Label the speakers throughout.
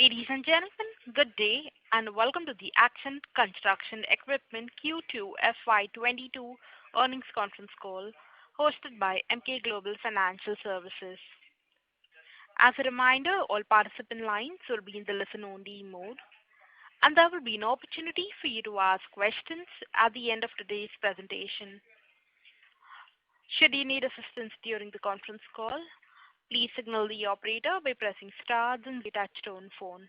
Speaker 1: Ladies and gentlemen, good day and welcome to the Action Construction Equipment Q2 FY22 earnings conference call hosted by Emkay Global Financial Services. As a reminder, all participant lines will be in the listen-only mode, and there will be an opportunity for you to ask questions at the end of today's presentation. Should you need assistance during the conference call, please signal the operator by pressing star then the touch-tone phone.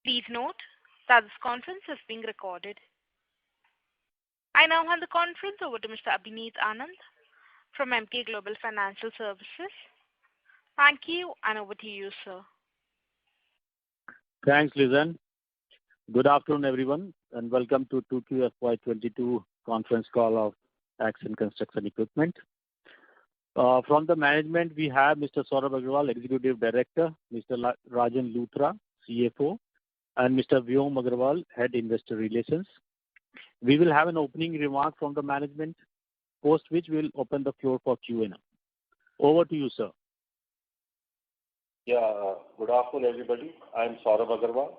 Speaker 1: Please note that this conference is being recorded. I now hand the conference over to Mr. Abhineet Anand from Emkay Global Financial Services. Thank you, and over to you, sir.
Speaker 2: Thanks, Lizanne. Good afternoon, everyone, and welcome to 2Q FY22 conference call of Action Construction Equipment. From the management, we have Mr. Saurabh Agarwal, Executive Director, Mr. Rajan Luthra, CFO, and Mr. Vyom Agarwal, Head Investor Relations. We will have an opening remark from the management, post which we will open the floor for Q&A. Over to you, sir.
Speaker 3: Good afternoon, everybody. I am Saurabh Agarwal,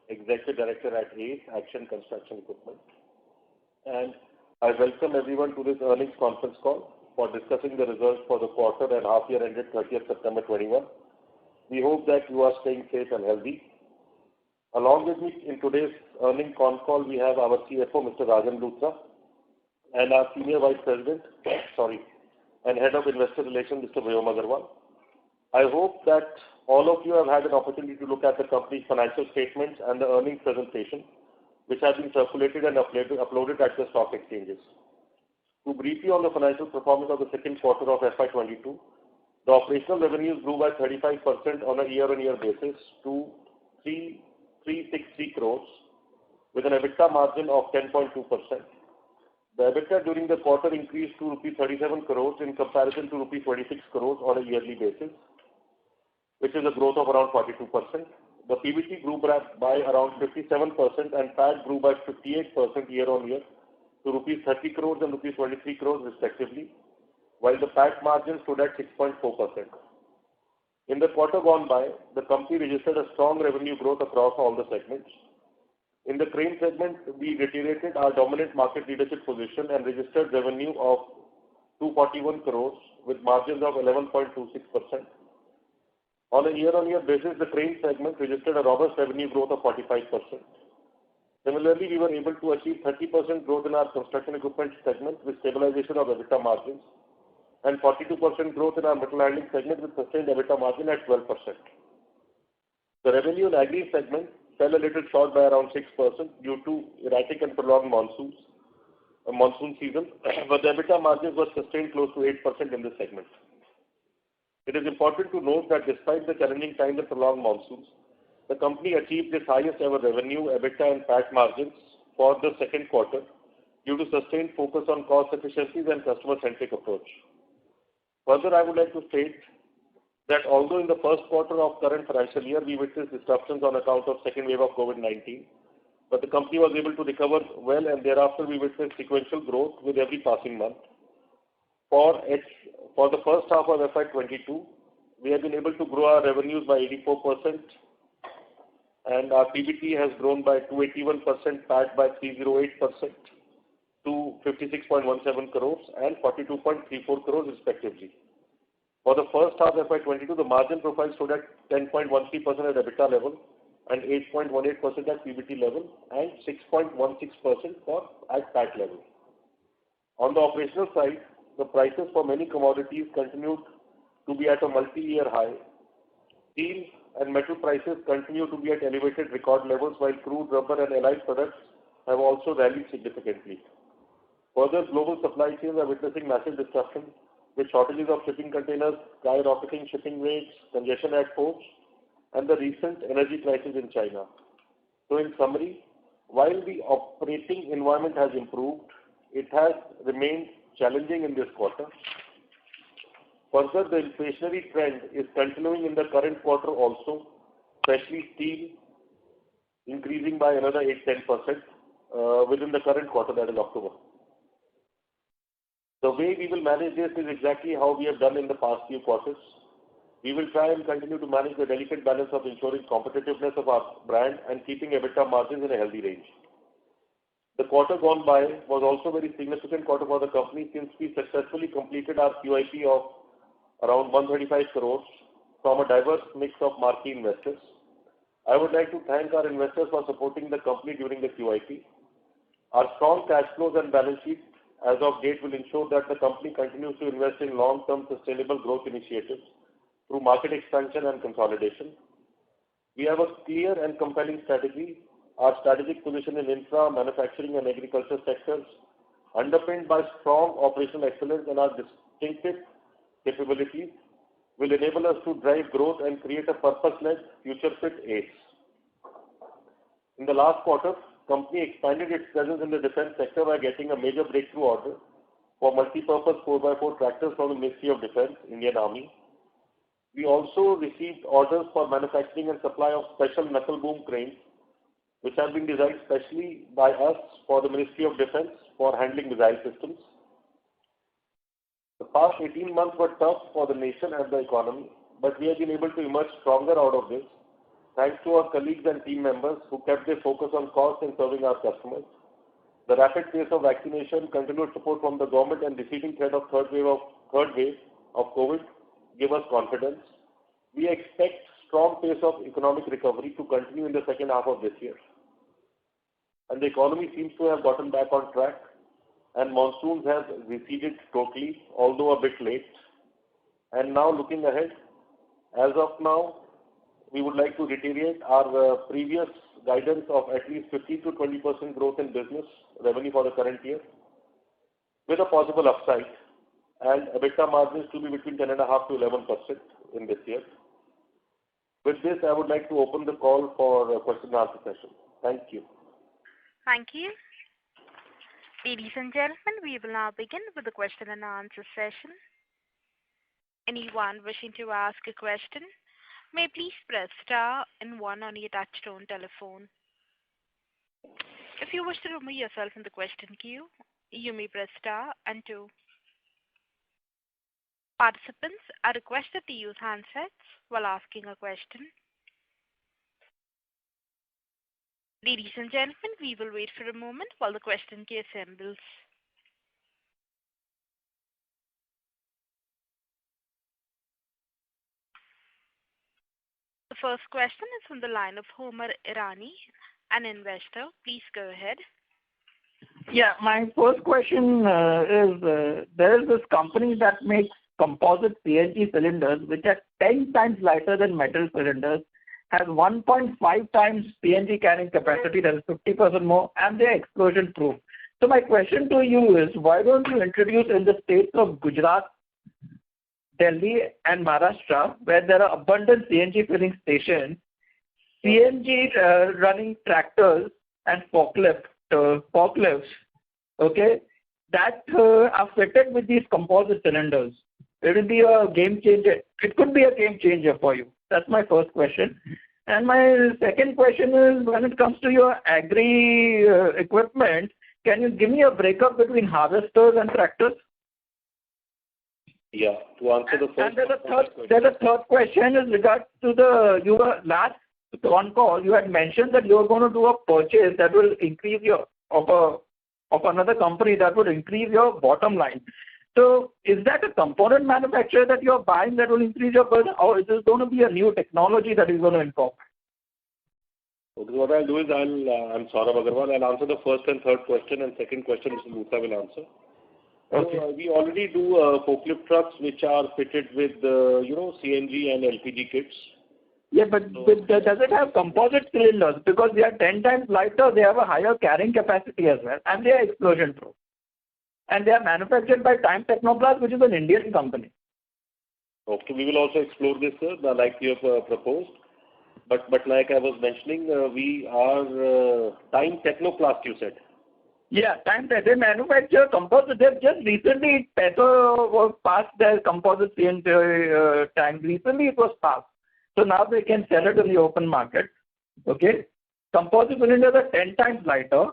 Speaker 3: Executive Director at ACE, Action Construction Equipment. And I welcome everyone to this earnings conference call for discussing the results for the quarter and half year ended 30th September 21. We hope that you are staying safe and healthy. Along with me in today's earnings con call, we have our CFO, Mr. Rajan Luthra, and our Senior Vice President, and Head of Investor Relations, Mr. Vyom Agarwal. I hope that all of you have had an opportunity to look at the company's financial statements and the earnings presentation, which have been circulated and uploaded at the stock exchanges. To brief you on the financial performance of the second quarter of FY22, the operational revenues grew by 35% on a year-on-year basis to 3,363 crores with an EBITDA margin of 10.2%. The EBITDA during the quarter increased to rupees 37 crores in comparison to rupees 26 crores on a yearly basis, which is a growth of around 42%. The PBT grew by around 57% and PAT grew by 58% year-on-year to rupees 30 crores and rupees 23 crores respectively, while the PAT margin stood at 6.4%. In the quarter gone by, the company registered a strong revenue growth across all the segments. In the crane segment, we reiterated our dominant market leadership position and registered revenue of 241 crores with margins of 11.26%. On a year-on-year basis, the crane segment registered a robust revenue growth of 45%. Similarly, we were able to achieve 30% growth in our construction equipment segment with stabilization of EBITDA margins and 42% growth in our metal handling segment with sustained EBITDA margin at 12%. The revenue in agri segment fell a little short by around 6% due to erratic and prolonged monsoon season, but the EBITDA margins were sustained close to 8% in this segment. It is important to note that despite the challenging times and prolonged monsoons, the company achieved its highest ever revenue, EBITDA and PAT margins for the second quarter due to sustained focus on cost efficiencies and customer-centric approach. Further, I would like to state that although in the first quarter of current financial year we witnessed disruptions on account of second wave of COVID-19, but the company was able to recover well and thereafter we witnessed sequential growth with every passing month. For the first half of FY22, we have been able to grow our revenues by 84%, and our PBT has grown by 281%, PAT by 308% to 56.17 crores and 42.34 crores respectively. For the first half of FY22, the margin profile stood at 10.13% at EBITDA level and 8.18% at PBT level and 6.16% at PAT level. On the operational side, the prices for many commodities continued to be at a multi-year high. Steel and metal prices continue to be at elevated record levels, while crude, rubber and allied products have also rallied significantly. Further, global supply chains are witnessing massive disruption with shortages of shipping containers, skyrocketing shipping rates, congestion at ports, and the recent energy crisis in China. So in summary, while the operating environment has improved, it has remained challenging in this quarter. Further, the inflationary trend is continuing in the current quarter also, especially steel increasing by another 8-10% within the current quarter, that is October. The way we will manage this is exactly how we have done in the past few quarters. We will try and continue to manage the delicate balance of ensuring competitiveness of our brand and keeping EBITDA margins in a healthy range. The quarter gone by was also a very significant quarter for the company since we successfully completed our QIP of around 135 crores from a diverse mix of marquee investors. I would like to thank our investors for supporting the company during the QIP. Our strong cash flows and balance sheet as of date will ensure that the company continues to invest in long-term sustainable growth initiatives through market expansion and consolidation. We have a clear and compelling strategy. Our strategic position in infra, manufacturing and agriculture sectors, underpinned by strong operational excellence and our distinctive capabilities, will enable us to drive growth and create a purpose-led, future-fit ACE. In the last quarter, company expanded its presence in the defense sector by getting a major breakthrough order for multi-purpose 4x4 tractors from the Ministry of Defence, Indian Army. We also received orders for manufacturing and supply of special knuckle boom cranes, which have been designed specially by us for the Ministry of Defence for handling missile systems. The past 18 months were tough for the nation and the economy, but we have been able to emerge stronger out of this, thanks to our colleagues and team members who kept their focus on cost and serving our customers. The rapid pace of vaccination, continued support from the government and receding threat of third wave of COVID give us confidence. We expect strong pace of economic recovery to continue in the second half of this year. And the economy seems to have gotten back on track, and monsoons have receded totally, although a bit late. And now looking ahead, as of now, we would like to reiterate our previous guidance of at least 15 to 20% growth in business revenue for the current year, with a possible upside, and EBITDA margins to be between 10.5% to 11% in this year. With this, I would like to open the call for a question and answer session. Thank you.
Speaker 1: Thank you. Ladies and gentlemen, we will now begin with the question and answer session. Anyone wishing to ask a question may please press star and 1 on your touchtone telephone. If you wish to remove yourself from the question queue, you may press star and 2. Participants are requested to use handsets while asking a question. Ladies and gentlemen, we will wait for a moment while the question queue assembles. The first question is from the line of Homer Irani, an investor. Please go ahead.
Speaker 4: Yeah, my first question is there is this company that makes composite CNG cylinders which are 10 times lighter than metal cylinders, has 1.5 times CNG carrying capacity, that is 50% more, and they're explosion proof. So my question to you is, why don't you introduce in the states of Gujarat, Delhi and Maharashtra, where there are abundant CNG filling stations, CNG running tractors and forklifts, okay, that are fitted with these composite cylinders. It will be a game changer. It could be a game changer for you. That's my first question. And my second question is, when it comes to your agri equipment, can you give me a breakup between harvesters and tractors?
Speaker 3: Yeah, to answer the first
Speaker 4: question. There's a third question is regards to you were last on call, you had mentioned that you were going to do a purchase that will increase your, of another company that would increase your bottom line. So is that a component manufacturer that you're buying that will increase your burden, or is this going to be a new technology that is going to incorporate?
Speaker 3: Okay, what I'll do is I'm Saurabh Agarwal. I'll answer the first and third question, and second question Mr. Musa will answer.
Speaker 4: Okay.
Speaker 3: So, we already do forklift trucks which are fitted with CNG and LPG kits.
Speaker 4: Yeah, but does it have composite cylinders? Because they are 10 times lighter, they have a higher carrying capacity as well, and they are explosion proof. And they are manufactured by Time Technoplast, which is an Indian company.
Speaker 3: Okay, we will also explore this, sir, like you have proposed. But like I was mentioning, we are Time Technoplast, you said.
Speaker 4: Yeah, they manufacture composite. They've just recently, Peso was passed their composite CNG tank. Recently it was passed. So now they can sell it in the open market. Okay. Composite cylinders are 10 times lighter.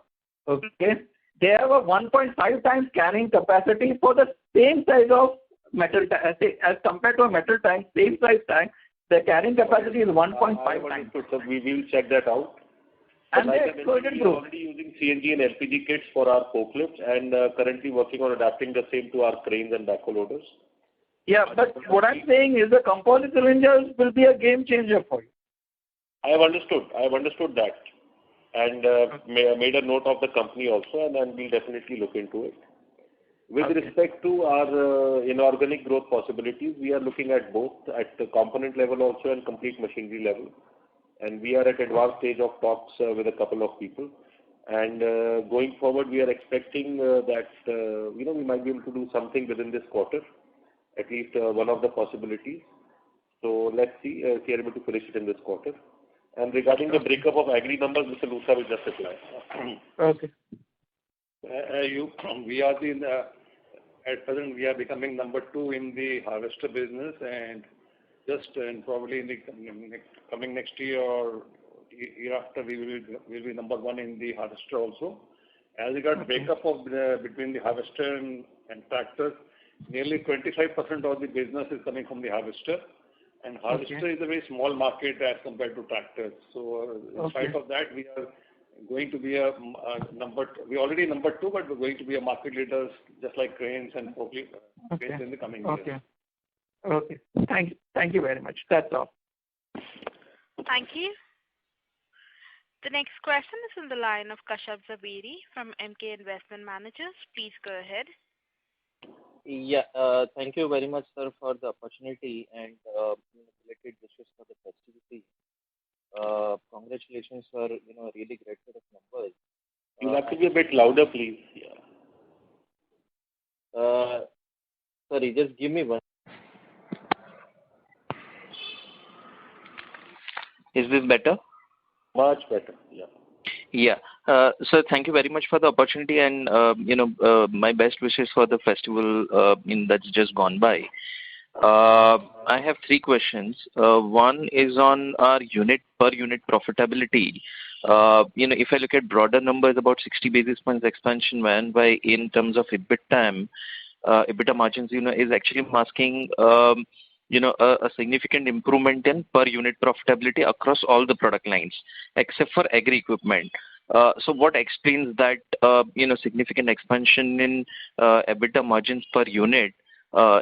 Speaker 4: Okay. They have a 1.5 times carrying capacity for the same size of metal as compared to a metal tank, same size tank, the carrying capacity is 1.5 times.
Speaker 3: So we will check that out.
Speaker 4: And
Speaker 3: like
Speaker 4: they exploited
Speaker 3: we are already using CNG and LPG kits for our forklifts and currently working on adapting the same to our cranes and backhoe loaders.
Speaker 4: Yeah, but what I'm saying is the composite cylinders will be a game changer for you.
Speaker 3: I have understood that, and made a note of the company also, and then we'll definitely look into it. With respect to our inorganic growth possibilities, we are looking at both at the component level also and complete machinery level. And we are at advanced stage of talks with a couple of people. And going forward, we are expecting that we might be able to do something within this quarter, at least one of the possibilities. So let's see if we are able to finish it in this quarter. And regarding the breakup of agri numbers, Mr. Luthra will just reply.
Speaker 4: Okay.
Speaker 5: At present, we are becoming number 2 in the harvester business, and probably in the coming next year or year after, we will be number 1 in the harvester also. As regards breakup of between the harvester and tractors, nearly 25% of the business is coming from the harvester, and harvester is a very small market as compared to tractors. So, in spite of that, we are going to be we're already number 2, but we're going to be a market leader just like cranes and forklift cranes in the coming years.
Speaker 4: Okay. Thank you very much. That's all.
Speaker 1: Thank you. The next question is on the line of Kashyap Zaveri from MK Investment Managers. Please go ahead.
Speaker 6: Yeah, thank you very much, sir, for the opportunity and related wishes for the festivity. Congratulations, sir. Really great set of numbers.
Speaker 3: You'll have to be a bit louder, please.
Speaker 6: Sorry, just give me one. Is this better?
Speaker 3: Much better. Yeah.
Speaker 6: Yeah. So thank you very much for the opportunity and my best wishes for the festival that's just gone by. I have 3 questions. One is on our per unit profitability. If I look at broader numbers, about 60 basis points expansion by in terms of EBITDA margins, is actually masking a significant improvement in per unit profitability across all the product lines except for agri equipment. So what explains that significant expansion in EBITDA margins per unit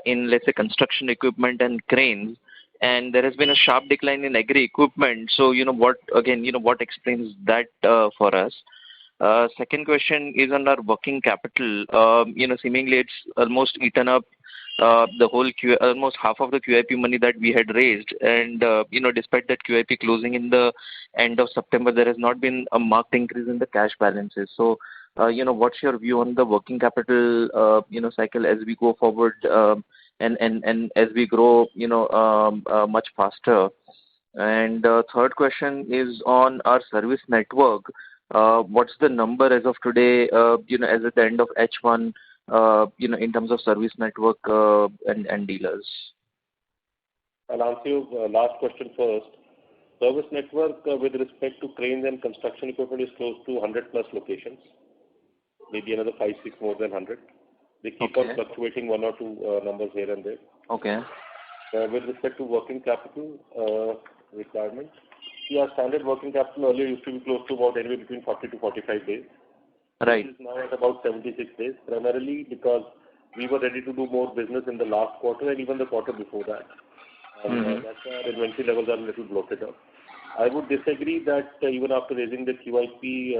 Speaker 6: in, let's say, construction equipment and cranes, and there has been a sharp decline in agri equipment? So what explains that for us? Second question is on our working capital. Seemingly it's almost eaten up the whole almost half of the QIP money that we had raised, and despite that QIP closing in the end of September, there has not been a marked increase in the cash balances. So what's your view on the working capital cycle as we go forward and as we grow much faster? And third question is on our service network. What's the number as of today, as at the end of H1, in terms of service network and dealers?
Speaker 3: I'll answer your last question first. Service network with respect to cranes and construction equipment is close to 100 plus locations, maybe another 5, 6 more than 100. They keep on fluctuating 1 or 2 numbers here and there.
Speaker 6: Okay.
Speaker 3: With respect to working capital requirements, our standard working capital earlier used to be close to about anywhere between 40 to 45 days.
Speaker 6: Right.
Speaker 3: It is now at about 76 days, primarily because we were ready to do more business in the last quarter and even the quarter before that. And that's why our inventory levels are a little bloated up. I would disagree that even after raising the QIP,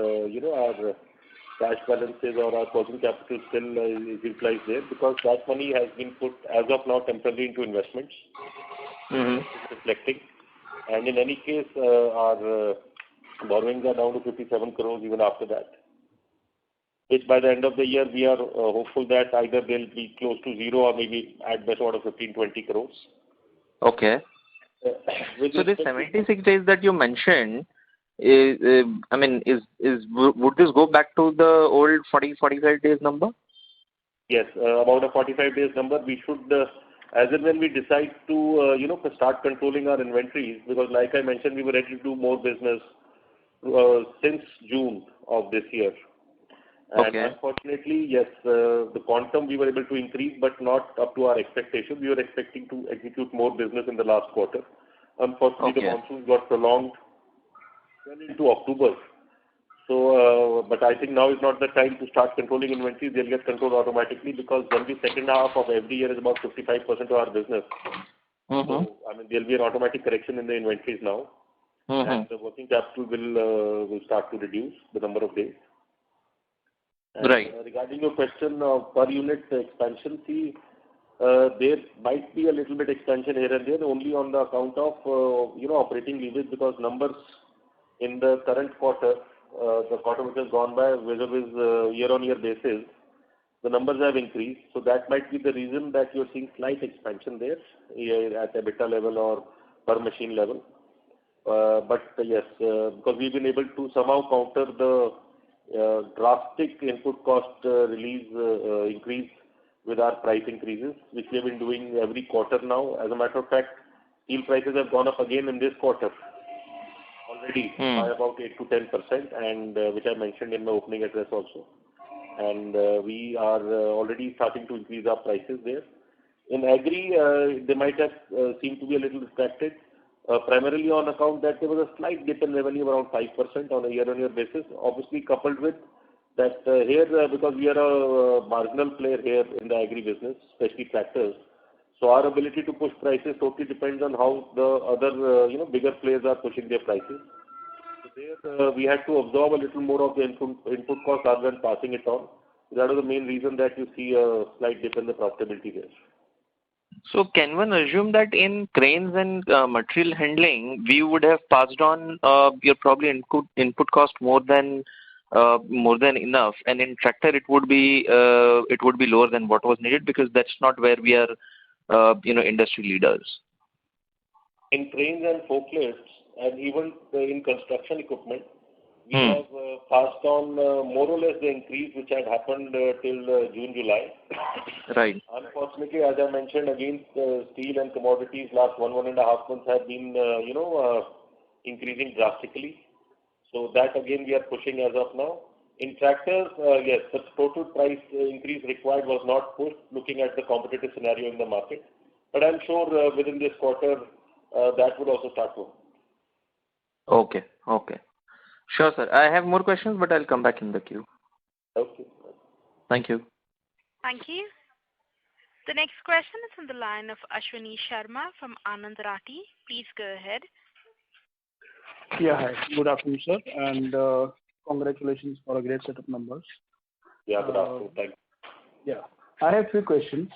Speaker 3: our cash balances or our working capital still is utilized there, because that money has been put as of now temporarily into investments. It's reflecting. And in any case, our borrowings are down to 57 crores even after that, which by the end of the year we are hopeful that either they'll be close to zero or maybe at best order 15-20 crores.
Speaker 6: Okay. So the 76 days that you mentioned, would this go back to the old 40-45 days number?
Speaker 3: Yes, about a 45 days number. We should, as and when we decide to, start controlling our inventories, because like I mentioned, we were ready to do more business since June of this year. And
Speaker 6: Okay.
Speaker 3: unfortunately, yes, the quantum we were able to increase, but not up to our expectations. We were expecting to execute more business in the last quarter. Unfortunately, the
Speaker 6: Okay.
Speaker 3: monsoons got prolonged well into October. So, but I think now is not the time to start controlling inventories. They'll get controlled automatically because generally second half of every year is about 55% of our business.
Speaker 6: Mm-hmm.
Speaker 3: So, I mean, there'll be an automatic correction in the inventories now, and the working capital will start to reduce the number of days. And,
Speaker 6: Right.
Speaker 3: regarding your question of per unit expansion, see, there might be a little bit expansion here and there only on the account of operating leverage, because numbers in the current quarter, the quarter which has gone by vis-a-vis year-on-year basis, the numbers have increased. So that might be the reason that you're seeing slight expansion there at EBITDA level or per machine level. But yes, because we've been able to somehow counter the drastic input cost increase with our price increases, which we have been doing every quarter now. As a matter of fact, steel prices have gone up again in this quarter already by about 8 to 10%, and which I mentioned in my opening address also. And we are already starting to increase our prices there. In agri, they might have seemed to be a little distracted, primarily on account that there was a slight dip in revenue around 5% on a year-on-year basis, obviously coupled with that here, because we are a marginal player here in the agri business, especially tractors. So our ability to push prices totally depends on how the other, bigger players are pushing their prices. So there, we had to absorb a little more of the input cost rather than passing it on. That was the main reason that you see a slight dip in the profitability there.
Speaker 6: So can one assume that in cranes and material handling, we would have passed on your probably input cost more than enough, and in tractor it would be lower than what was needed, because that's not where we are industry leaders.
Speaker 3: In cranes and forklifts, and even in construction equipment, we have passed on more or less the increase which had happened till June, July.
Speaker 6: Right.
Speaker 3: Unfortunately, as I mentioned, against steel and commodities, last 1.5 months have been, increasing drastically. So that again we are pushing as of now. In tractors, yes, the total price increase required was not pushed, looking at the competitive scenario in the market. But I'm sure within this quarter that would also start to.
Speaker 6: Okay. Sure, sir. I have more questions, but I'll come back in the queue.
Speaker 3: Okay.
Speaker 6: Thank you.
Speaker 1: Thank you. The next question is on the line of Ashwini Sharma from Anand Rathi. Please go ahead.
Speaker 7: Yeah, hi. Good afternoon, sir, and congratulations for a great set of numbers.
Speaker 3: Yeah, good afternoon. Thank you.
Speaker 7: Yeah, I have three questions.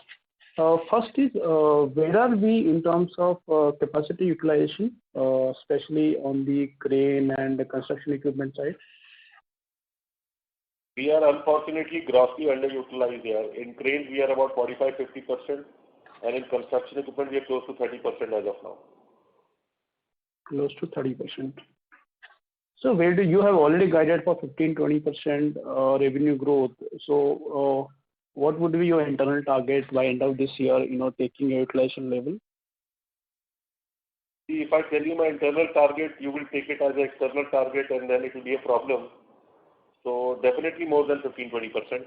Speaker 7: First is, where are we in terms of capacity utilization, especially on the crane and the construction equipment side?
Speaker 3: We are unfortunately grossly underutilized here. In cranes, we are about 45-50%, and in construction equipment, we are close to 30% as of now.
Speaker 7: Close to 30%. So where do you have already guided for 15-20% revenue growth? So what would be your internal target by end of this year, taking your utilization level?
Speaker 3: See, if I tell you my internal target, you will take it as an external target, and then it will be a problem. So definitely more than 15-20%.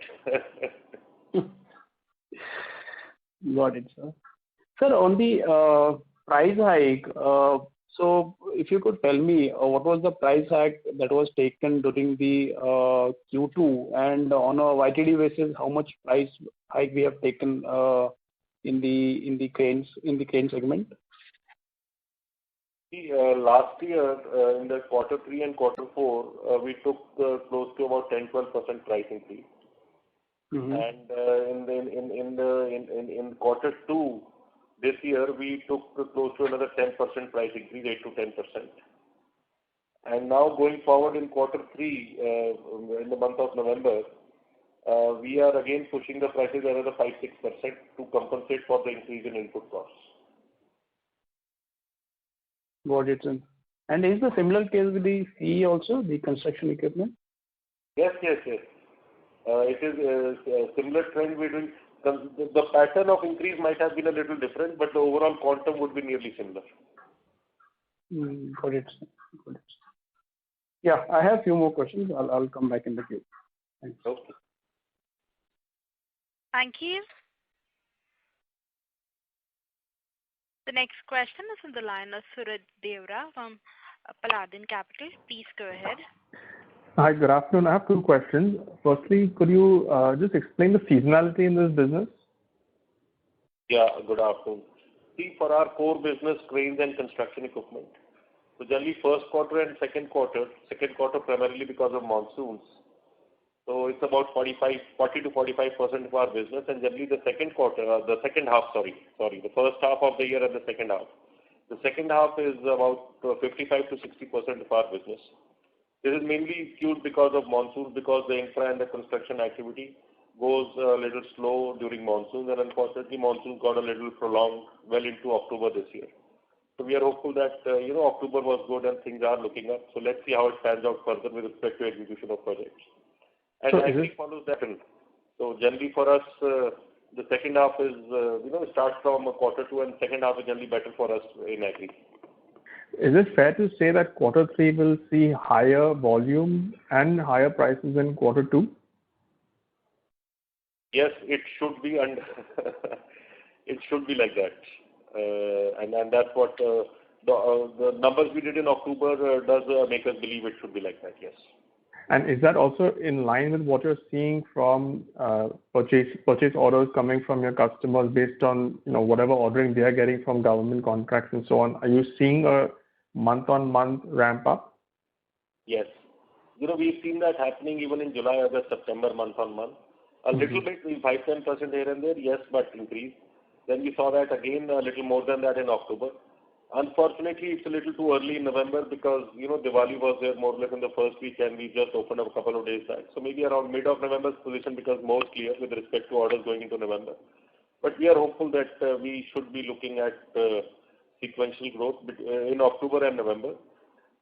Speaker 7: Got it, sir. Sir, on the price hike, so if you could tell me what was the price hike that was taken during the Q2, and on a YTD basis, how much price hike we have taken in the crane segment?
Speaker 3: See, last year in the quarter 3 and quarter 4, we took close to about 10-12% price increase, and in quarter 2 this year we took close to another 10% price increase, 8 to 10%. And now going forward in quarter 3, in the month of November, we are again pushing the prices another 5-6% to compensate for the increase in input costs.
Speaker 7: Got it, sir. And is the similar case with the CE also, the construction equipment?
Speaker 3: Yes. It is a similar trend we're doing. The pattern of increase might have been a little different, but the overall quantum would be nearly similar.
Speaker 7: Got it, sir. Yeah, I have a few more questions. I'll come back in the queue. Thanks.
Speaker 3: Okay.
Speaker 1: Thank you. The next question is on the line of Suraj Devra from Paladin Capital. Please go ahead.
Speaker 8: Hi, good afternoon. I have two questions. Firstly, could you just explain the seasonality in this business?
Speaker 3: Yeah, good afternoon. See, for our core business, cranes and construction equipment, so generally first quarter and second quarter primarily because of monsoons. So it's about 40 to 45% of our business, and generally the first half of the year and the second half. The second half is about 55 to 60% of our business. This is mainly skewed because of monsoons, because the infra and the construction activity goes a little slow during monsoons, and unfortunately monsoons got a little prolonged well into October this year. So we are hopeful that October was good and things are looking up. So let's see how it pans out further with respect to execution of projects. And
Speaker 8: So
Speaker 3: agri follows that in. So generally for us, the second half is, starts from quarter two, and second half is generally better for us in agri.
Speaker 8: Is it fair to say that quarter three will see higher volume and higher prices in quarter two?
Speaker 3: Yes, it should be, and it should be like that. And that's what the numbers we did in October does make us believe it should be like that, yes.
Speaker 8: And is that also in line with what you're seeing from purchase orders coming from your customers based on whatever ordering they are getting from government contracts and so on? Are you seeing a month-on-month ramp up?
Speaker 3: Yes. We've seen that happening even in July, August, September, month-on-month. A little bit, 5-10% here and there, yes, but increase. Then we saw that again a little more than that in October. Unfortunately, it's a little too early in November because, Diwali was there more or less in the first week, and we just opened up a couple of days back. So maybe around mid of November's position becomes more clear with respect to orders going into November. But we are hopeful that we should be looking at sequential growth in October and November.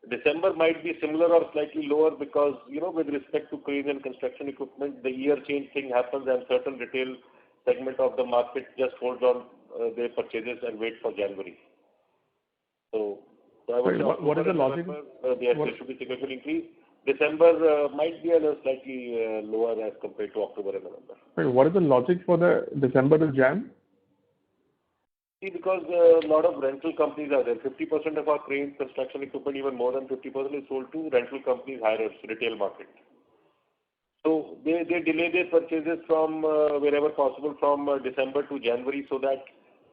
Speaker 3: December might be similar or slightly lower because, with respect to cranes and construction equipment, the year change thing happens and certain retail segment of the market just holds on their purchases and wait for January. So I would say
Speaker 8: what is the logic?
Speaker 3: There should be significant increase. December might be a little slightly lower as compared to October and November.
Speaker 8: Wait, what is the logic for the December to Jan?
Speaker 3: See, because a lot of rental companies are there. 50% of our cranes, construction equipment, even more than 50% is sold to rental companies, hires, retail market. So they delay their purchases from wherever possible from December to January so that,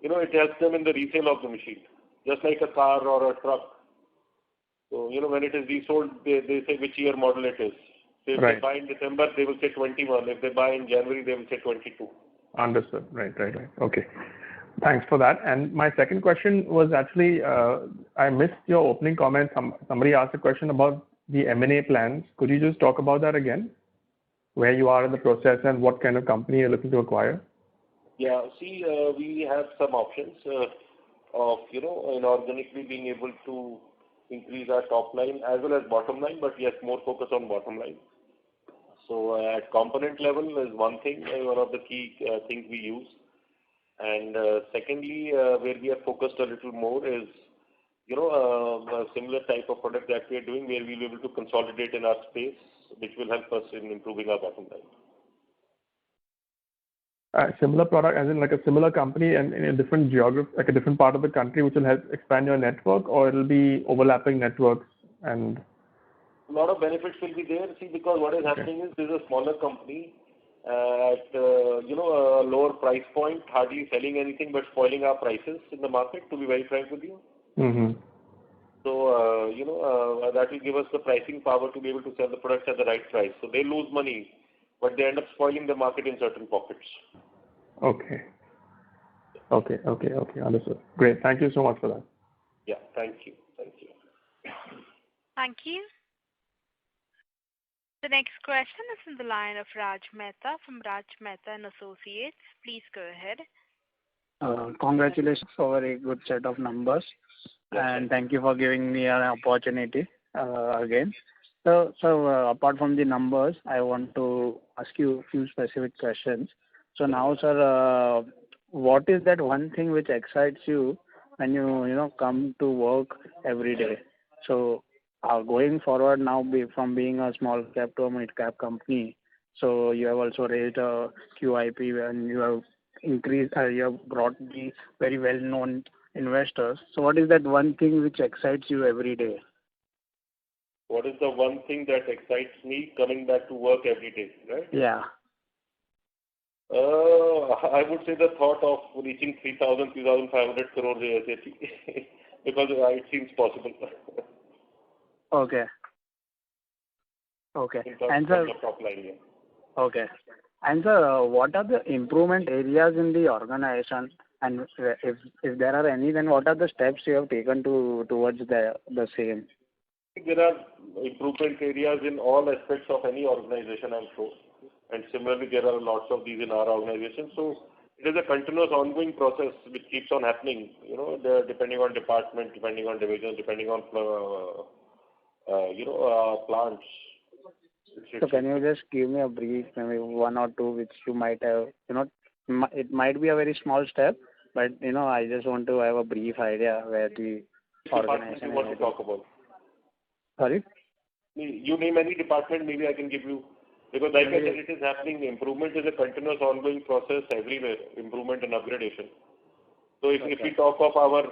Speaker 3: it helps them in the resale of the machine, just like a car or a truck. So, when it is resold, they say which year model it is. So if they buy in December, they will say 21. If they buy in January, they will say 22.
Speaker 8: Understood. Right. Okay. Thanks for that. And my second question was actually, I missed your opening comment. Somebody asked a question about the M&A plans. Could you just talk about that again? Where you are in the process and what kind of company you're looking to acquire?
Speaker 3: Yeah. See, we have some options of, inorganically being able to increase our top line as well as bottom line, but yes, more focus on bottom line. So at component level is one thing, one of the key things we use. And secondly, where we are focused a little more is, a similar type of product that we are doing where we'll be able to consolidate in our space, which will help us in improving our bottom line.
Speaker 8: Similar product, as in like a similar company and in a different geography, like a different part of the country, which will help expand your network, or it'll be overlapping networks and.
Speaker 3: A lot of benefits will be there. See, because what is happening is this is a smaller company at a lower price point, hardly selling anything but spoiling our prices in the market. To be very frank with you.
Speaker 8: Mm-hmm.
Speaker 3: So that will give us the pricing power to be able to sell the products at the right price. So they lose money, but they end up spoiling the market in certain pockets.
Speaker 8: Okay. Understood. Great. Thank you so much for that.
Speaker 3: Yeah. Thank you.
Speaker 1: Thank you. The next question is in the line of Raj Mehta from Raj Mehta and Associates. Please go ahead.
Speaker 9: Congratulations for a good set of numbers, and thank you for giving me an opportunity again. So apart from the numbers, I want to ask you a few specific questions. So now, sir, what is that one thing which excites you when you come to work every day? So going forward now, from being a small cap to a mid cap company, So you have also raised a QIP and you have you have brought the very well-known investors. So what is that one thing which excites you every day?
Speaker 3: What is the one thing that excites me coming back to work every day, right?
Speaker 9: Yeah.
Speaker 3: I would say the thought of reaching 3,500 crores ASAP because it seems possible.
Speaker 9: Okay. Okay.
Speaker 3: In terms
Speaker 9: And
Speaker 3: of
Speaker 9: sir,
Speaker 3: the top line, yeah.
Speaker 9: okay. And sir, what are the improvement areas in the organization? And if there are any, then what are the steps you have taken towards the same?
Speaker 3: There are improvement areas in all aspects of any organization, I'm sure. And similarly, there are lots of these in our organization. So it is a continuous ongoing process which keeps on happening, depending on department, depending on division, depending on, plants.
Speaker 9: So can you just give me a brief, maybe one or two, which you might have, it might be a very small step, but, I just want to have a brief idea where the organization
Speaker 3: you want to talk about?
Speaker 9: Sorry?
Speaker 3: You name any department, maybe I can give you, because like I said, it is happening. Improvement is a continuous ongoing process everywhere, improvement and upgradation. So if we talk of our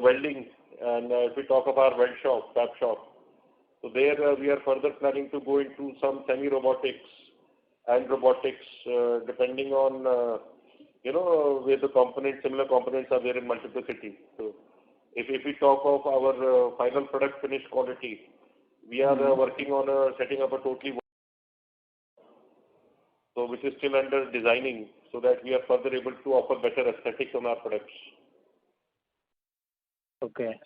Speaker 3: welding and if we talk of our weld shop, fab shop, so there we are further planning to go into some semi-robotics and robotics, depending on, where the similar components are there in multiplicity. So if we talk of our final product finished quality, we are working on setting up a totally, so which is still under designing, so that we are further able to offer better aesthetics on our products.
Speaker 9: Okay.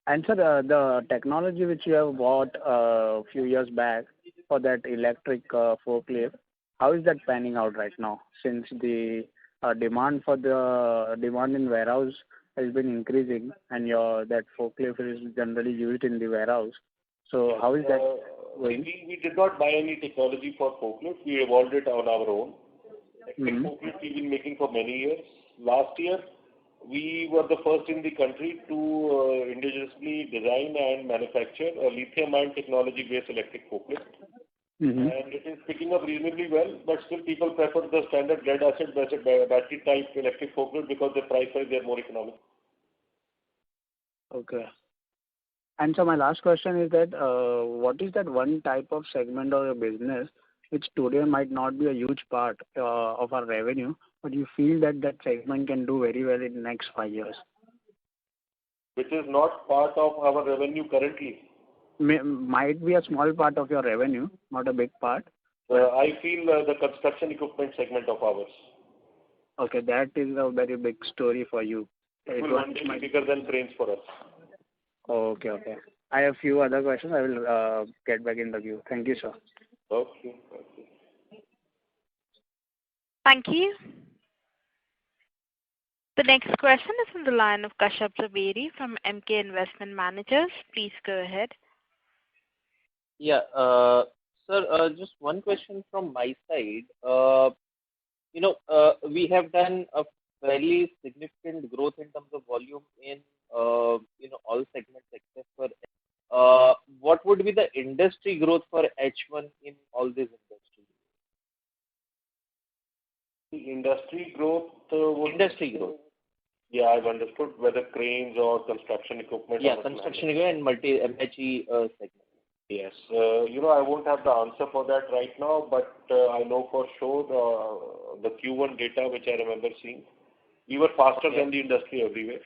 Speaker 9: And sir, the technology which you have bought a few years back for that electric forklift, how is that panning out right now? Since the demand in warehouse has been increasing, and that forklift is generally used in the warehouse. So how is that going?
Speaker 3: We did not buy any technology for forklift. We evolved it on our own. Forklift we've been making for many years. Last year, we were the first in the country to indigenously design and manufacture a lithium-ion technology-based electric forklift. And it is picking up reasonably well, but still people prefer the standard lead-acid battery type electric forklift because the price-wise they are more economical.
Speaker 9: Okay. And so my last question is that what is that one type of segment of your business which today might not be a huge part of our revenue, but you feel that segment can do very well in the next 5 years?
Speaker 3: Which is not part of our revenue currently.
Speaker 9: Might be a small part of your revenue, not a big part.
Speaker 3: I feel the construction equipment segment of ours.
Speaker 9: Okay, that is a very big story for you.
Speaker 3: It will be bigger than cranes for us.
Speaker 9: Okay. I have few other questions. I will get back in the queue. Thank you, sir.
Speaker 3: Okay.
Speaker 1: Thank you. The next question is from the line of Kashyap Zaveri from MK Investment Managers. Please go ahead.
Speaker 6: Yeah, sir, just one question from my side. We have done a fairly significant growth in terms of volume in, all segments except for, what would be the industry growth for H1 in all these industries?
Speaker 3: The industry growth
Speaker 6: Industry growth.
Speaker 3: Yeah, I've understood whether cranes or construction equipment.
Speaker 6: Yeah, construction equipment and multi-MHE segment.
Speaker 3: Yes. I won't have the answer for that right now, but I know for sure the Q1 data, which I remember seeing, we were faster than the industry everywhere.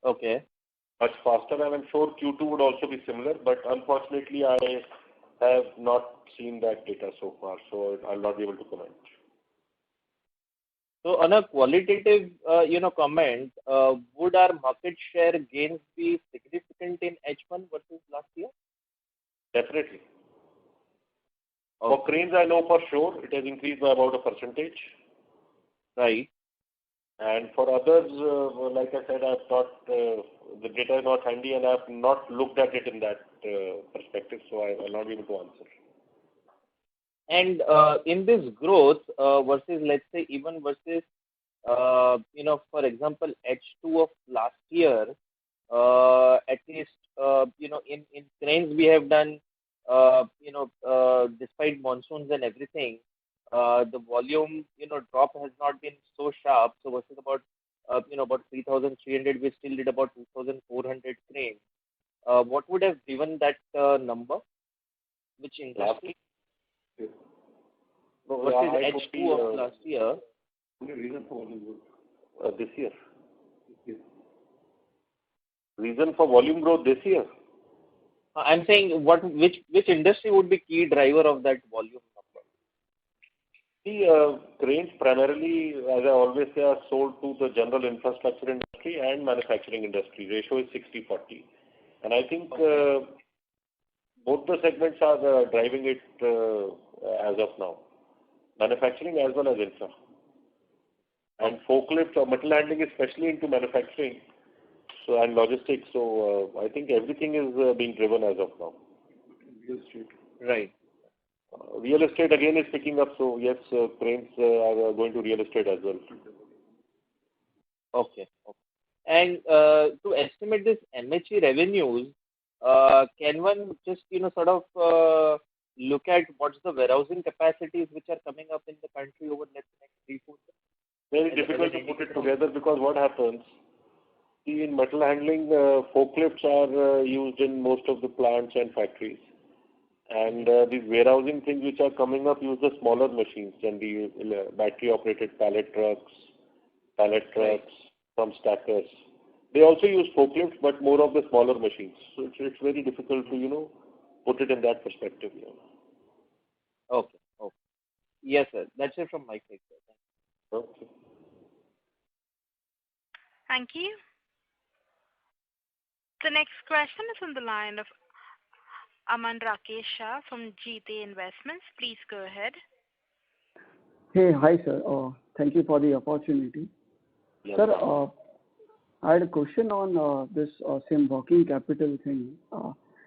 Speaker 6: Okay.
Speaker 3: Much faster, and I'm sure Q2 would also be similar, but unfortunately, I have not seen that data so far, so I'll not be able to comment.
Speaker 6: So on a qualitative, comment, would our market share gains be significant in H1 versus last year?
Speaker 3: Definitely.
Speaker 6: Okay.
Speaker 3: For cranes, I know for sure it has increased by about 1%.
Speaker 6: Right.
Speaker 3: And for others, like I said, I've not, the data is not handy and I've not looked at it in that perspective, so I will not be able to answer.
Speaker 6: And in this growth versus, let's say, even versus, for example, H2 of last year, at least, in cranes we have done despite monsoons and everything, the volume, drop has not been so sharp. So versus about 3,300, we still did about 2,400 cranes. What would have driven that number? Which industry? Versus H2 of last year.
Speaker 3: Reason for volume growth this year. Reason for volume growth this year?
Speaker 6: I'm saying which industry would be key driver of that volume number?
Speaker 3: The cranes primarily, as I always say, are sold to the general infrastructure industry and manufacturing industry. Ratio is 60-40. And I think both the segments are driving it as of now. Manufacturing as well as infra. And forklift or metal handling, especially into manufacturing and logistics. So I think everything is being driven as of now.
Speaker 6: Real estate. Right.
Speaker 3: Real estate again is picking up. So yes, cranes are going to real estate as well.
Speaker 6: Okay. And to estimate this MHE revenues, can one just sort of look at what's the warehousing capacities which are coming up in the country over the next 3-4 years?
Speaker 3: Very difficult to put it together because what happens, in metal handling, forklifts are used in most of the plants and factories. And these warehousing things which are coming up use the smaller machines than the battery-operated pallet trucks, some stackers. They also use forklifts, but more of the smaller machines. So it's very difficult to, put it in that perspective.
Speaker 6: Okay. Yes, sir. That's it from my side, sir.
Speaker 3: Okay.
Speaker 1: Thank you. The next question is on the line of Aman Rakesh Shah from GT Investments. Please go ahead.
Speaker 10: Hey, hi sir. Thank you for the opportunity.
Speaker 3: Yes.
Speaker 10: Sir, I had a question on this same working capital thing.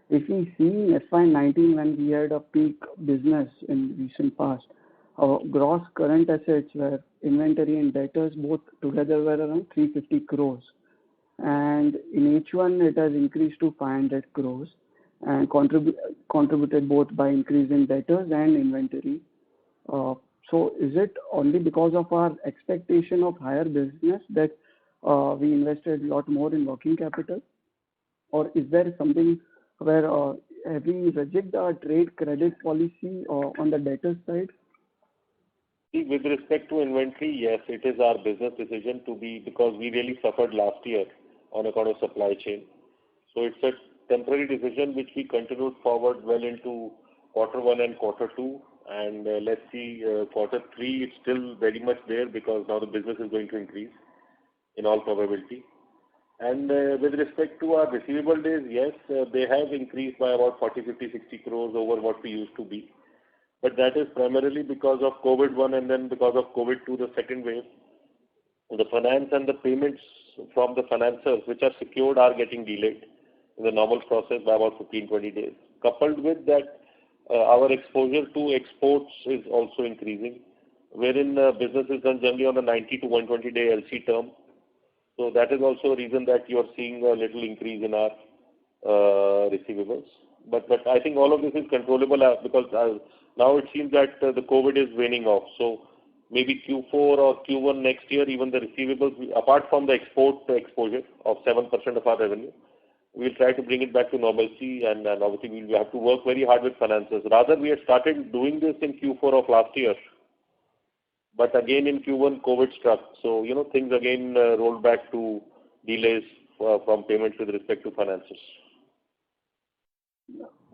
Speaker 10: If we see in FY19 when we had a peak business in recent past, our gross current assets were inventory and debtors both together were around 350 crores. And in H1 it has increased to 500 crores and contributed both by increase in debtors and inventory. So is it only because of our expectation of higher business that we invested a lot more in working capital? Or is there something where have we rejected our trade credit policy on the debtor side?
Speaker 3: With respect to inventory, yes, it is our business decision because we really suffered last year on account of supply chain. So it's a temporary decision which we continued forward well into Q1 and Q2. And let's see, Q3, it's still very much there because now the business is going to increase in all probability. And with respect to our receivable days, yes, they have increased by about 40, 50, 60 crores over what we used to be. But that is primarily because of COVID-1 and then because of COVID-2, the second wave. The finance and the payments from the financiers which are secured are getting delayed in the normal process by about 15, 20 days. Coupled with that, our exposure to exports is also increasing, wherein business is done generally on a 90 to 120 day LC term. So that is also a reason that you are seeing a little increase in our receivables. But I think all of this is controllable because now it seems that the COVID is waning off. So maybe Q4 or Q1 next year, even the receivables, apart from the export exposure of 7% of our revenue, we'll try to bring it back to normalcy, and obviously we'll have to work very hard with finances. Rather, we had started doing this in Q4 of last year, but again in Q1, COVID struck. So, things again rolled back to delays from payments with respect to finances.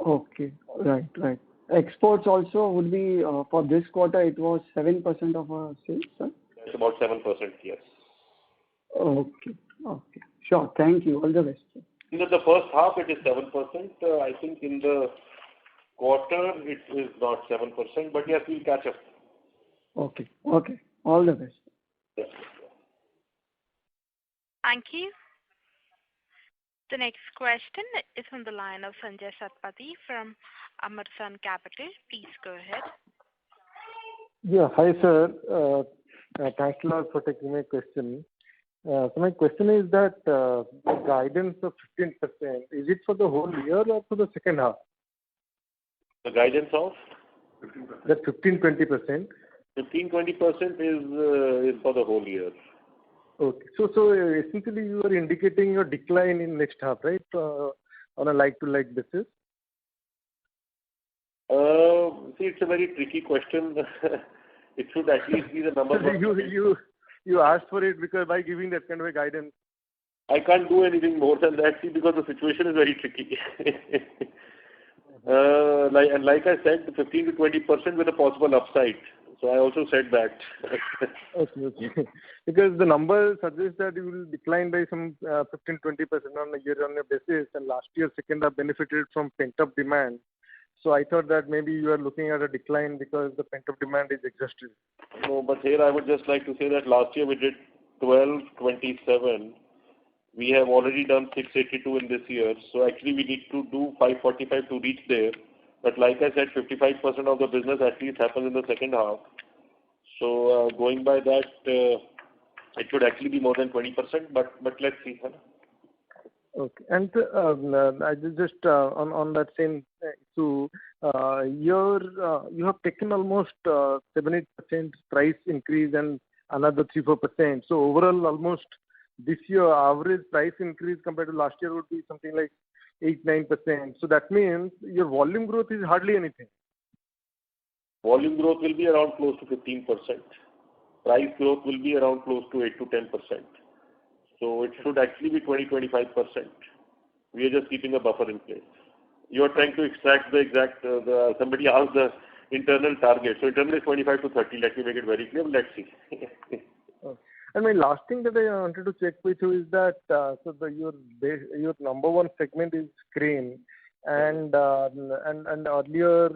Speaker 10: Okay, right. Exports also would be, for this quarter, it was 7% of our sales, sir?
Speaker 3: That's about 7%, yes.
Speaker 10: Okay. Sure, thank you. All the best, sir.
Speaker 3: In the first half, it is 7%. I think in the quarter, it is not 7%, but yes, we'll catch up.
Speaker 10: Okay. All the best.
Speaker 3: Yes.
Speaker 1: Thank you. The next question is on the line of Sanjay Satpathy from Amarsan Capital. Please go ahead.
Speaker 11: Yeah, hi sir. Thanks a lot for taking my question. So my question is that the guidance of 15%, is it for the whole year or for the second half?
Speaker 3: The guidance of?
Speaker 11: 15%. That 15-20%.
Speaker 3: 15-20% is for the whole year.
Speaker 11: Okay. So essentially you are indicating a decline in next half, right? On a like-to-like basis.
Speaker 3: See, it's a very tricky question. It should at least be the number.
Speaker 11: You asked for it because by giving that kind of a guidance.
Speaker 3: I can't do anything more than that, see, because the situation is very tricky. Like I said, 15 to 20% with a possible upside. So I also said that.
Speaker 11: Okay. Because the number suggests that you will decline by some 15-20% on a year-on-year basis, and last year second half benefited from pent-up demand. So I thought that maybe you are looking at a decline because the pent-up demand is exhausted.
Speaker 3: No, but here I would just like to say that last year we did 1227. We have already done 682 in this year. So actually we need to do 545 to reach there. But like I said, 55% of the business at least happens in the second half. So going by that, it should actually be more than 20%. But let's see. Huh?
Speaker 11: Okay. And I just on that same issue, you have taken almost 7-8% price increase and another 3-4%. So overall, almost this year average price increase compared to last year would be something like 8-9%. So that means your volume growth is hardly anything.
Speaker 3: Volume growth will be around close to 15%. Price growth will be around close to 8 to 10%. So it should actually be 20-25%. We are just keeping a buffer in place. You are trying to extract the exact, somebody asked the internal target. So internal is 25 to 30. Let me make it very clear. Let's see.
Speaker 11: Okay. And my last thing that I wanted to check with you is that your number one segment is crane. And earlier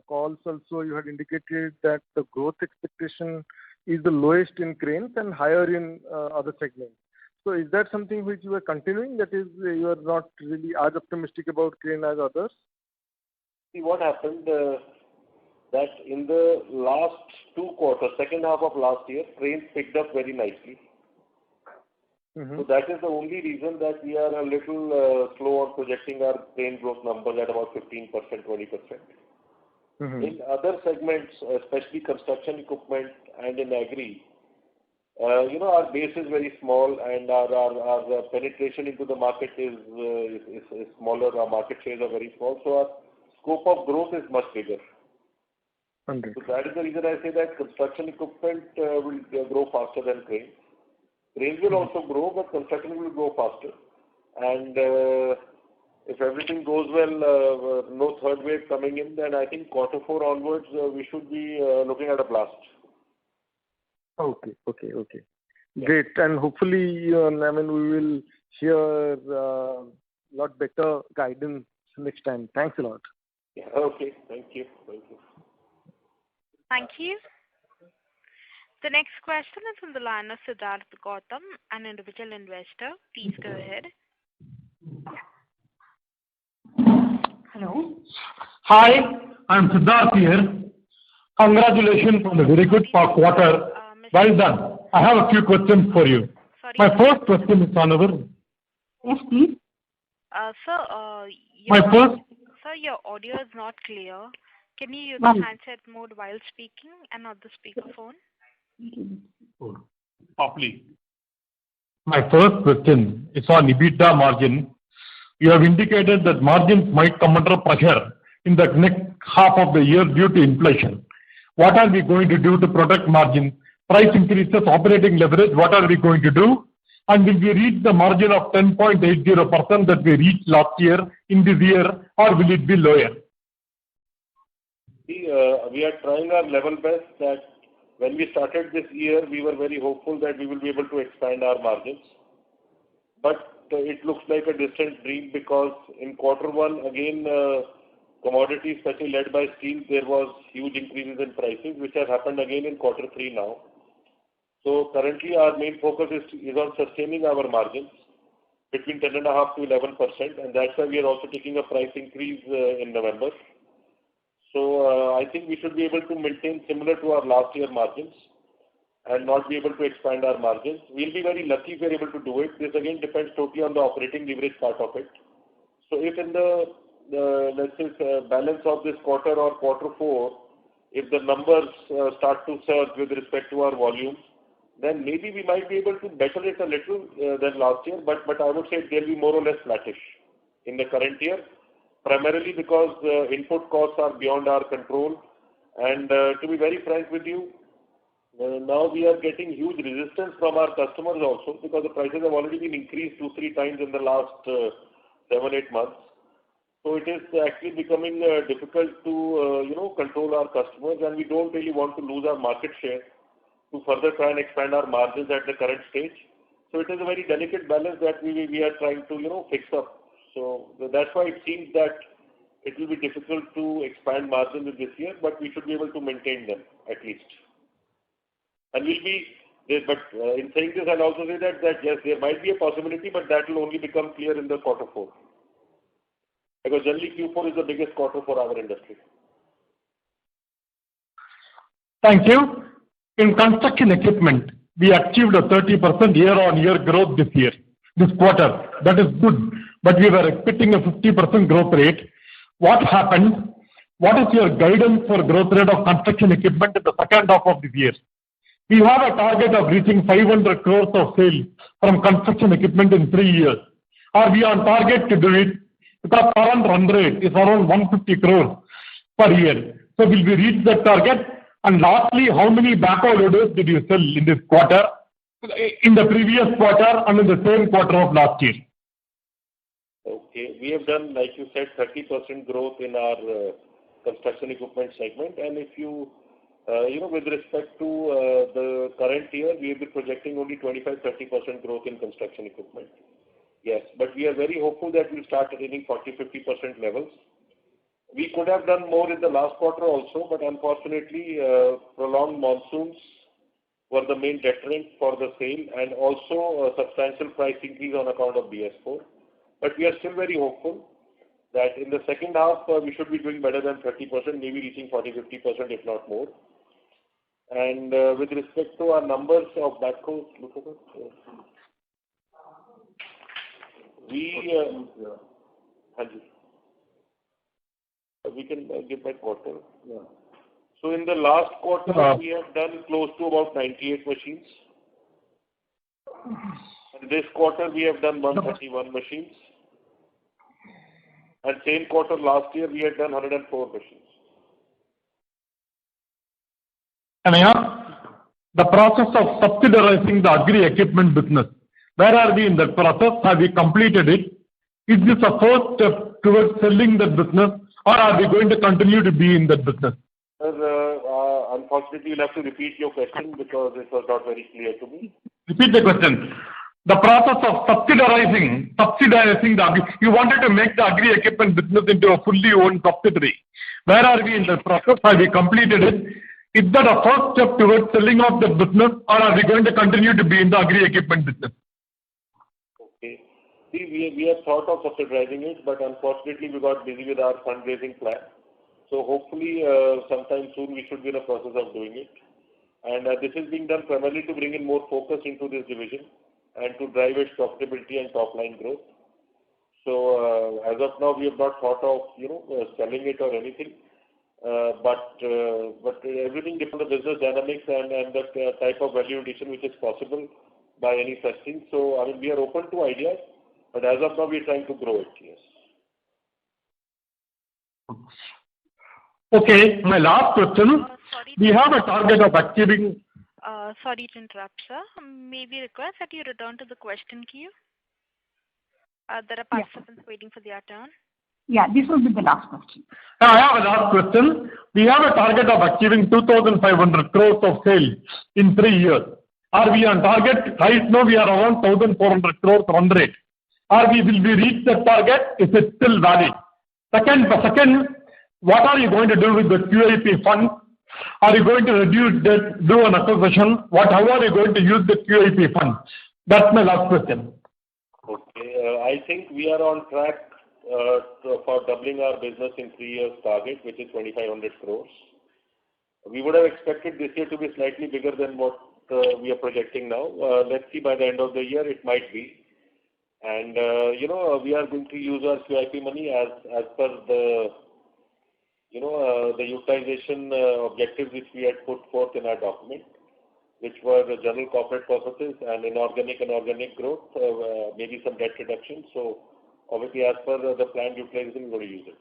Speaker 11: calls also you had indicated that the growth expectation is the lowest in cranes and higher in other segments. So is that something which you are continuing? That is, you are not really as optimistic about crane as others?
Speaker 3: See what happened, that in the last 2 quarters, second half of last year, cranes picked up very nicely. So that is the only reason that we are a little slow on projecting our crane growth numbers at about 15%, 20%. In other segments, especially construction equipment and in agri, our base is very small and our penetration into the market is smaller. Our market shares are very small, so our scope of growth is much bigger. So that is the reason I say that construction equipment will grow faster than cranes. Cranes will also grow, but construction will grow faster. And if everything goes well, no third wave coming in, then I think quarter 4 onwards, we should be looking at a blast.
Speaker 11: Okay. Great. And hopefully, we will hear lot better guidance next time. Thanks a lot.
Speaker 3: Yeah, okay. Thank you.
Speaker 1: Thank you. The next question is from the line of Siddharth Gautam, an individual investor. Please go ahead.
Speaker 12: Hello. Hi, I'm Siddharth here. Congratulations on the very good quarter. Well done. I have a few questions for you.
Speaker 1: Sorry.
Speaker 12: My first question is, Honorable. Yes, please.
Speaker 1: Sir, your audio is not clear. Can you use the handset mode while speaking and not the speakerphone?
Speaker 12: Please. My first question is on EBITDA margin. You have indicated that margins might come under pressure in the next half of the year due to inflation. What are we going to do to protect margin? Price increases, operating leverage, what are we going to do? And will we reach the margin of 10.80% that we reached last year in this year, or will it be lower?
Speaker 3: See, we are trying our level best. That when we started this year, we were very hopeful that we will be able to expand our margins. But it looks like a distant dream because in quarter 1, again, commodities, especially led by steel, there was huge increases in prices, which have happened again in quarter 3 now. So currently our main focus is on sustaining our margins between 10.5% to 11%, and that's why we are also taking a price increase in November. So I think we should be able to maintain similar to our last year margins and not be able to expand our margins. We'll be very lucky if we're able to do it. This again depends totally on the operating leverage part of it. So if in the let's say, balance of this quarter or quarter four, if the numbers start to surge with respect to our volumes, then maybe we might be able to better it a little than last year, but I would say they'll be more or less flattish in the current year, primarily because input costs are beyond our control. And to be very frank with you, now we are getting huge resistance from our customers also, because the prices have already been increased 2-3 times in the last 7-8 months. So it is actually becoming difficult to control our customers, and we don't really want to lose our market share to further try and expand our margins at the current stage. So it is a very delicate balance that we are trying to fix up. So that's why it seems that it will be difficult to expand margins this year, but we should be able to maintain them at least. And we'll be, but in saying this, I'll also say that yes, there might be a possibility, but that will only become clear in the quarter four. Because generally Q4 is the biggest quarter for our industry.
Speaker 12: Thank you. In construction equipment, we achieved a 30% year-on-year growth this quarter. That is good, but we were expecting a 50% growth rate. What happened? What is your guidance for growth rate of construction equipment in the second half of this year? We have a target of reaching 500 crores of sales from construction equipment in 3 years. Are we on target to do it? Because current run rate is around 150 crores per year. So will we reach that target? And lastly, how many backhoe loaders did you sell in this quarter, in the previous quarter and in the same quarter of last year?
Speaker 3: Okay, we have done, like you said, 30% growth in our construction equipment segment. And if you, with respect to the current year, we will be projecting only 25-30% growth in construction equipment. Yes, but we are very hopeful that we'll start attaining 40-50% levels. We could have done more in the last quarter also, but unfortunately, prolonged monsoons were the main deterrent for the sale, and also a substantial price increase on account of BS4. But we are still very hopeful that in the second half, we should be doing better than 30%, maybe reaching 40-50%, if not more. And with respect to our numbers of backhoes, look at it. We can give by quarter. Yeah. So in the last quarter, we have done close to about 98 machines. And this quarter, we have done 131 machines. And same quarter last year, we had done 104 machines.
Speaker 12: And I ask, the process of subsidizing the agri equipment business, where are we in that process? Have we completed it? Is this a first step towards selling that business, or are we going to continue to be in that business?
Speaker 3: Unfortunately, you'll have to repeat your question because it was not very clear to me.
Speaker 12: Repeat the question. The process of subsidizing the agri, you wanted to make the agri equipment business into a fully owned subsidiary. Where are we in that process? Have we completed it? Is that a first step towards selling off the business, or are we going to continue to be in the agri equipment business?
Speaker 3: Okay. See, we have thought of subsidizing it, but unfortunately we got busy with our fundraising plan. So hopefully sometime soon we should be in the process of doing it. And this is being done primarily to bring in more focus into this division and to drive its profitability and top line growth. So as of now, we have not thought of selling it or anything. But everything depends on the business dynamics and the type of value addition which is possible by any such thing. So I mean, we are open to ideas, but as of now, we are trying to grow it. Yes.
Speaker 12: Okay, my last question. We have a target of achieving.
Speaker 1: Sorry to interrupt, sir. May we request that you return to the question queue? There are participants waiting for their turn.
Speaker 13: Yeah, this will be the last question.
Speaker 12: I have a last question. We have a target of achieving 2,500 crores of sales in 3 years. Are we on target? Right now, we are around 1,400 crores run rate. Will we reach that target? Is it still valid? Second, what are you going to do with the QIP fund? Are you going to reduce debt, do an acquisition? How are you going to use the QIP fund? That's my last question.
Speaker 3: Okay, I think we are on track for doubling our business in 3 years target, which is 2,500 crores. We would have expected this year to be slightly bigger than what we are projecting now. Let's see, by the end of the year, it might be. And we are going to use our QIP money as per the the utilization objectives which we had put forth in our document, which were the general corporate purposes and inorganic and organic growth, maybe some debt reduction. So obviously, as per the planned utilization, we're going to use it.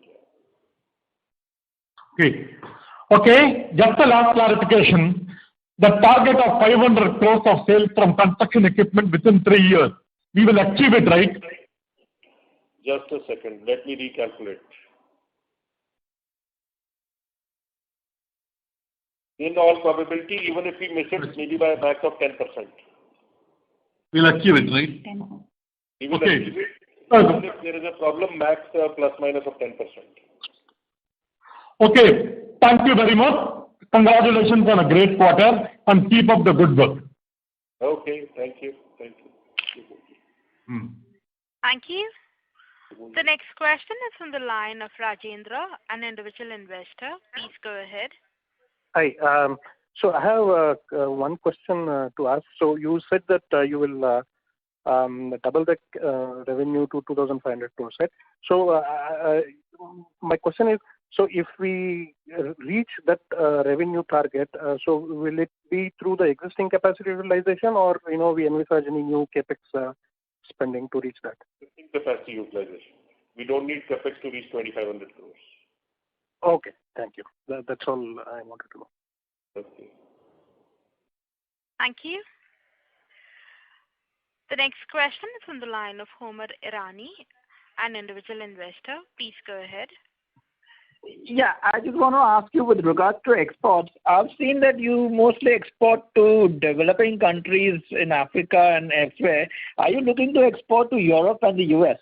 Speaker 12: Okay, just a last clarification. The target of 500 crores of sales from construction equipment within 3 years, we will achieve it, right?
Speaker 3: Just a second. Let me recalculate. In all probability, even if we miss it, maybe by a max of 10%.
Speaker 12: We'll achieve it, right?
Speaker 3: We will achieve it. Even if there is a problem, max plus minus of 10%.
Speaker 12: Okay, thank you very much. Congratulations on a great quarter and keep up the good work.
Speaker 3: Okay, thank you. Thank you.
Speaker 1: Thank you. The next question is from the line of Rajendra, an individual investor. Please go ahead.
Speaker 11: Hi. So I have one question to ask. So you said that you will double the revenue to 2,500 crores, right? So my question is, so if we reach that revenue target, so will it be through the existing capacity utilization, or we envisage any new capex spending to reach that?
Speaker 3: Existing capacity utilization. We don't need capex to reach 2,500 crores.
Speaker 11: Okay, thank you. That's all I wanted to know.
Speaker 3: Okay.
Speaker 1: Thank you. The next question is from the line of Homer Irani, an individual investor. Please go ahead.
Speaker 4: Yeah, I just want to ask you with regards to exports. I've seen that you mostly export to developing countries in Africa and elsewhere. Are you looking to export to Europe and the US?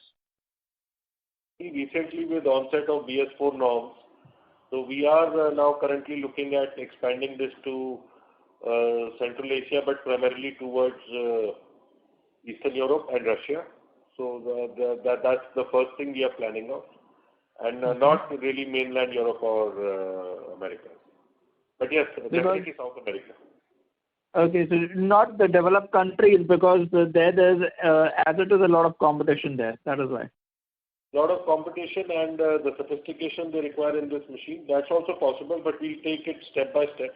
Speaker 3: Recently, with onset of BS4 norms, so we are now currently looking at expanding this to Central Asia, but primarily towards Eastern Europe and Russia. So that's the first thing we are planning of, and not really mainland Europe or America. But yes, definitely South America.
Speaker 4: Okay, so not the developed countries, because there's as it is a lot of competition there. That is why.
Speaker 3: Lot of competition and the sophistication they require in this machine. That's also possible, but we'll take it step by step.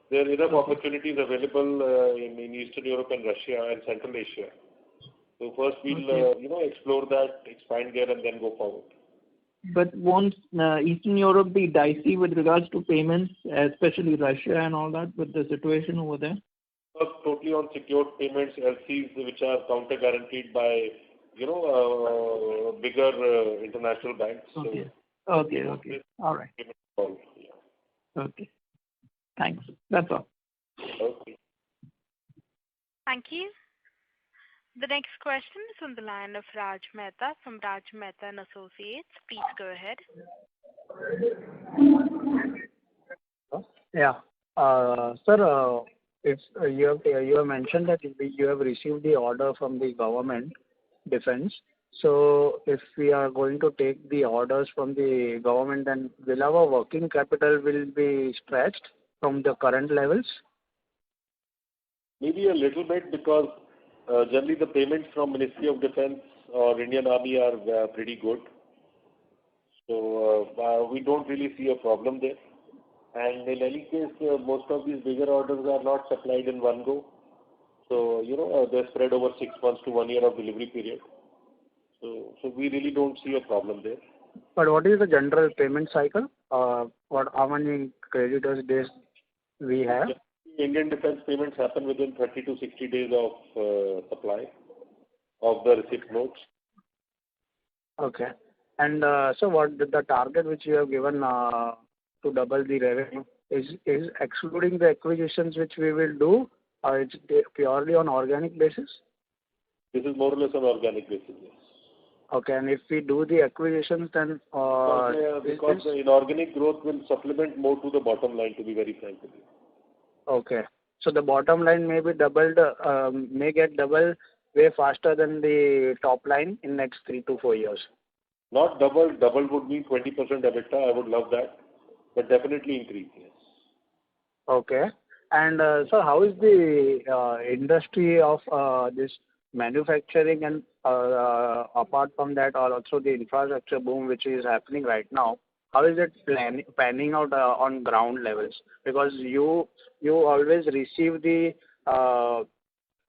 Speaker 3: There are enough opportunities available in Eastern Europe and Russia and Central Asia. So first we'll explore that, expand there, and then go forward.
Speaker 4: But won't Eastern Europe be dicey with regards to payments, especially Russia and all that, with the situation over there?
Speaker 3: Totally on secured payments, LCs, which are counter guaranteed by bigger international banks.
Speaker 4: Okay. Okay. All right. Okay. Thanks. That's all.
Speaker 3: Okay.
Speaker 1: Thank you. The next question is on the line of Raj Mehta from Raj Mehta and Associates. Please go ahead.
Speaker 9: Yeah. Sir, if you have mentioned that you have received the order from the government defense. So if we are going to take the orders from the government, then will our working capital will be stretched from the current levels?
Speaker 3: Maybe a little bit, because generally the payments from Ministry of Defense or Indian Army are pretty good. So we don't really see a problem there. And in any case, most of these bigger orders are not supplied in one go. So, they're spread over 6 months to 1 year of delivery period. So we really don't see a problem there.
Speaker 9: But what is the general payment cycle? How many creditors days we have?
Speaker 3: Indian defense payments happen within 30 to 60 days of supply of the receipt notes.
Speaker 9: Okay. And so what the target which you have given to double the revenue is excluding the acquisitions which we will do, or it's purely on organic basis?
Speaker 3: This is more or less on organic basis, yes.
Speaker 9: Okay, and if we do the acquisitions, then
Speaker 3: because the inorganic growth will supplement more to the bottom line, to be very frank with you.
Speaker 9: Okay, so the bottom line may be doubled, may get doubled way faster than the top line in next 3 to 4 years.
Speaker 3: Not double. Double would mean 20% EBITDA. I would love that, but definitely increase, yes.
Speaker 9: Okay. And so how is the industry of this manufacturing and apart from that, or also the infrastructure boom which is happening right now, how is it panning out on ground levels? Because you always receive the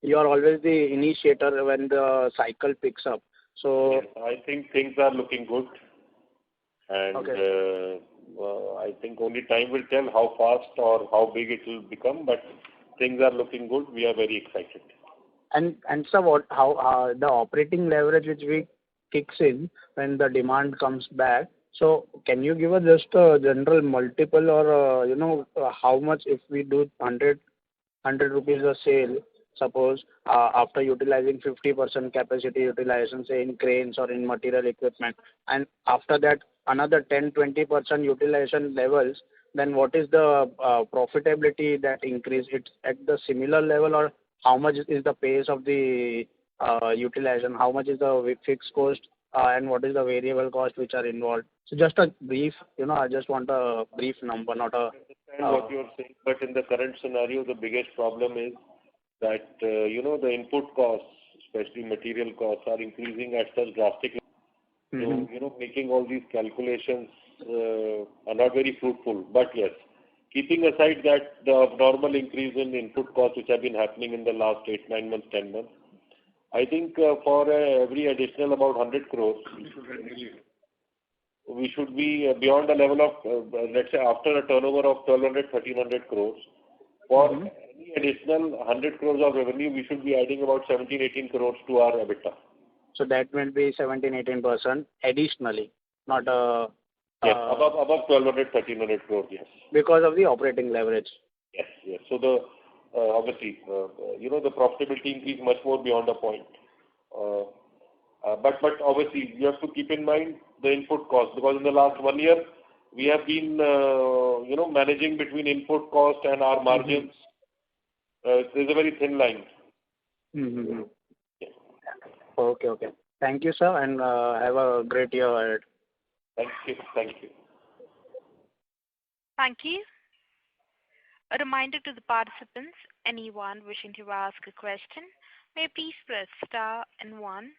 Speaker 9: you are always the initiator when the cycle picks up. So
Speaker 3: Yes, I think things are looking good, and
Speaker 9: okay.
Speaker 3: I think only time will tell how fast or how big it will become, but things are looking good. We are very excited.
Speaker 9: And so how the operating leverage which we kicks in when the demand comes back. So can you give us just a general multiple or how much if we do 100 rupees a sale, suppose after utilizing 50% capacity utilization, say in cranes or in material equipment, and after that another 10-20% utilization levels, then what is the profitability that increase? It's at the similar level, or how much is the pace of the utilization? How much is the fixed cost, and what is the variable cost which are involved? So just a brief, I just want a brief number, not a.
Speaker 3: I understand what you're saying, but in the current scenario, the biggest problem is that the input costs, especially material costs, are increasing at such drastic. So making all these calculations are not very fruitful. But yes, keeping aside that the abnormal increase in input costs which have been happening in the last 8, 9 months, 10 months, I think for every additional about 100 crores, we should be beyond a level of, let's say, after a turnover of 1,200, 1,300 crores. For any additional 100 crores of revenue, we should be adding about 17, 18 crores to our EBITDA.
Speaker 9: So that will be 17-18% additionally, not
Speaker 3: yes, above 1,200, 1,300 crores, yes.
Speaker 9: Because of the operating leverage.
Speaker 3: Yes, yes. So the obviously, the profitability increase much more beyond a point. But obviously, you have to keep in mind the input cost, because in the last 1 year, we have been, managing between input cost and our margins. There's a very thin line.
Speaker 9: Yeah. Okay. Thank you, sir, and have a great year ahead.
Speaker 3: Thank you.
Speaker 1: Thank you. A reminder to the participants, anyone wishing to ask a question, may please press star and 1.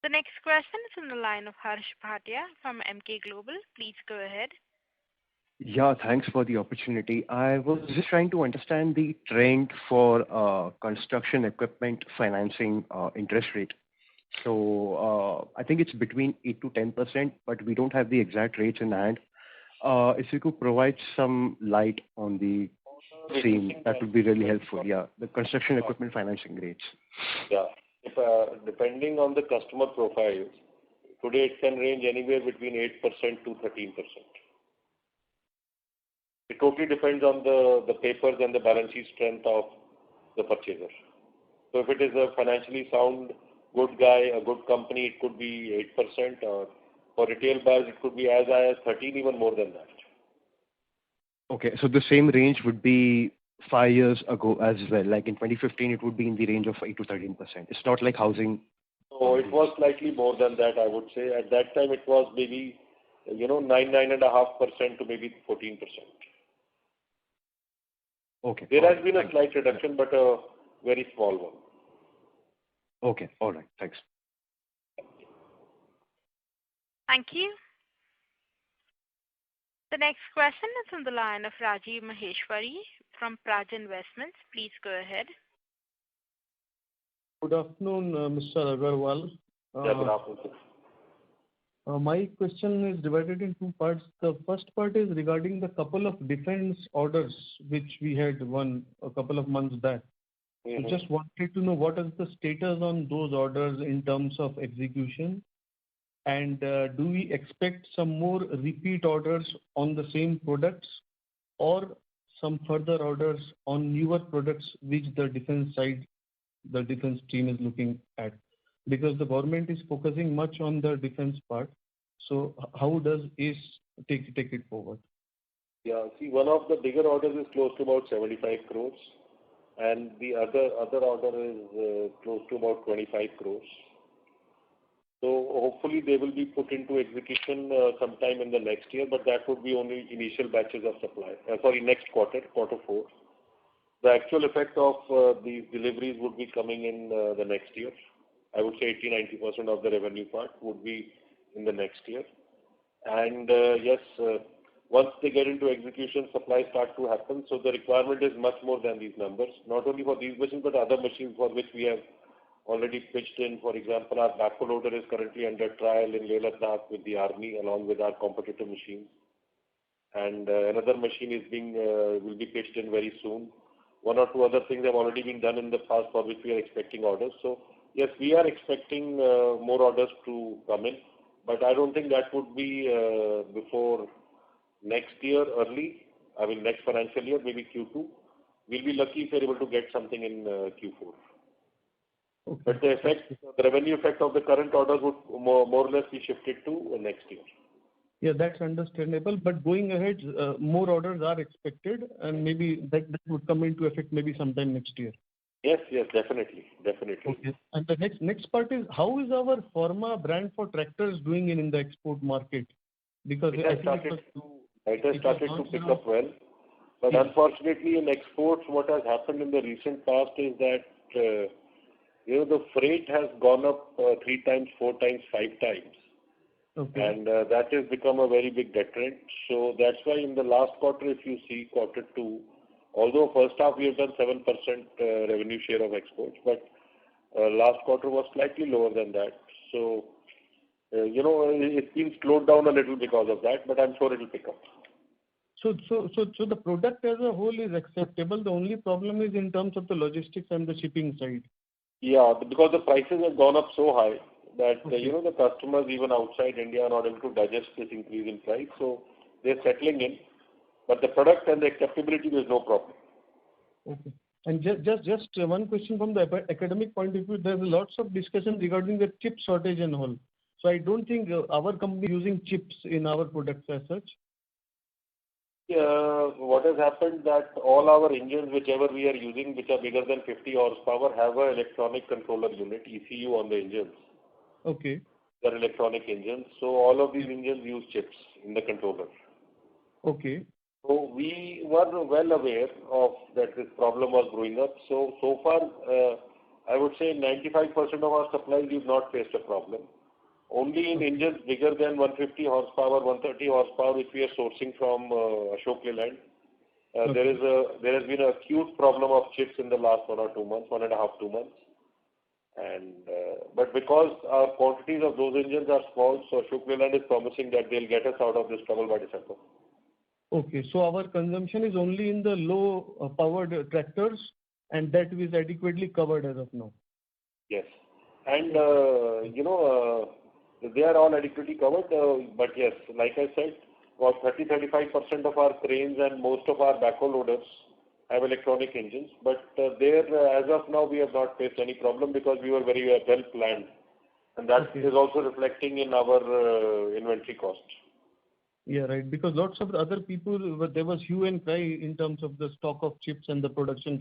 Speaker 1: The next question is on the line of Harsh Bhatia from Emkay Global. Please go ahead.
Speaker 14: Yeah, thanks for the opportunity. I was just trying to understand the trend for construction equipment financing interest rate. So I think it's between 8 to 10%, but we don't have the exact rates in hand. If you could provide some light on the same, that would be really helpful. Yeah, the construction equipment financing rates.
Speaker 3: Yeah. Depending on the customer profiles, today it can range anywhere between 8% to 13%. It totally depends on the papers and the balance sheet strength of the purchaser. So if it is a financially sound, good guy, a good company, it could be 8%, or for retail buyers, it could be as high as 13, even more than that.
Speaker 14: Okay, so the same range would be 5 years ago as well. Like in 2015, it would be in the range of 8 to 13%. It's not like housing.
Speaker 3: So it was slightly more than that, I would say. At that time, it was maybe, 9.5% to maybe 14%.
Speaker 14: Okay.
Speaker 3: There has been a slight reduction, but a very small one.
Speaker 14: Okay, all right. Thanks.
Speaker 1: Thank you. The next question is on the line of Rajiv Maheshwari from Praj Investments. Please go ahead.
Speaker 15: Good afternoon, Mr. Agarwal.
Speaker 3: Yeah, good afternoon.
Speaker 15: My question is divided in 2 parts. The first part is regarding the couple of defense orders which we had won a couple of months back. I just wanted to know what is the status on those orders in terms of execution, and do we expect some more repeat orders on the same products or some further orders on newer products which the defense team is looking at? Because the government is focusing much on the defense part. So how does ACE take it forward?
Speaker 3: Yeah, see, one of the bigger orders is close to about 75 crores, and the other order is close to about 25 crores. So hopefully they will be put into execution sometime in the next year, but that would be only initial batches of supply. Next quarter, quarter 4. The actual effect of these deliveries would be coming in the next year. I would say 80-90% of the revenue part would be in the next year. And yes, once they get into execution, supplies start to happen. So the requirement is much more than these numbers, not only for these machines, but other machines for which we have already pitched in. For example, our backhoe loader is currently under trial in Leh Ladakh with the army, along with our competitor machines. And another machine is will be pitched in very soon. 1 or 2 other things have already been done in the past for which we are expecting orders. So yes, we are expecting more orders to come in, but I don't think that would be before next year next financial year, maybe Q2. We'll be lucky if we're able to get something in Q4. Okay. But the revenue effect of the current orders would more or less be shifted to next year.
Speaker 15: Yeah, that's understandable. But going ahead, more orders are expected, and maybe that would come into effect maybe sometime next year.
Speaker 3: Yes, definitely.
Speaker 15: Okay. And the next part is, how is our Forma brand for tractors doing in the export market? Because
Speaker 3: it has started to pick up well. But unfortunately, in exports, what has happened in the recent past is that the freight has gone up 3 times, 4 times, 5 times. Okay. And that has become a very big deterrent. So that's why in the last quarter, if you see quarter 2, although first half we have done 7% revenue share of exports, but last quarter was slightly lower than that. So, it's been slowed down a little because of that, but I'm sure it will pick up.
Speaker 15: So the product as a whole is acceptable. The only problem is in terms of the logistics and the shipping side.
Speaker 3: Yeah, because the prices have gone up so high that, the customers even outside India are not able to digest this increase in price. So they're settling in. But the product and the acceptability, there's no problem.
Speaker 15: Okay. And just one question from the academic point of view. There's lots of discussion regarding the chip shortage and all. So I don't think our company is using chips in our products as such.
Speaker 3: What has happened that all our engines, whichever we are using, which are bigger than 50 horsepower, have an electronic controller unit, ECU, on the engines.
Speaker 15: Okay.
Speaker 3: They're electronic engines. So all of these engines use chips in the controller.
Speaker 15: Okay.
Speaker 3: So we were well aware of that this problem was growing up. So far, I would say 95% of our supplies we've not faced a problem. Only in engines bigger than 150 horsepower, 130 horsepower, which we are sourcing from Ashok Leyland, there has been an acute problem of chips in the last 1 or 2 months, 1.5, 2 months. And but because our quantities of those engines are small, so Ashok Leyland is promising that they'll get us out of this trouble by December.
Speaker 15: Okay, so our consumption is only in the low powered tractors, and that is adequately covered as of now.
Speaker 3: Yes, and they are all adequately covered. But yes, like I said, about 30-35% of our cranes and most of our backhoe loaders have electronic engines. But as of now, we have not faced any problem because we were very well planned, and that is also reflecting in our inventory cost.
Speaker 15: Yeah, right. Because lots of other people, there was hue and cry in terms of the stock of chips and the production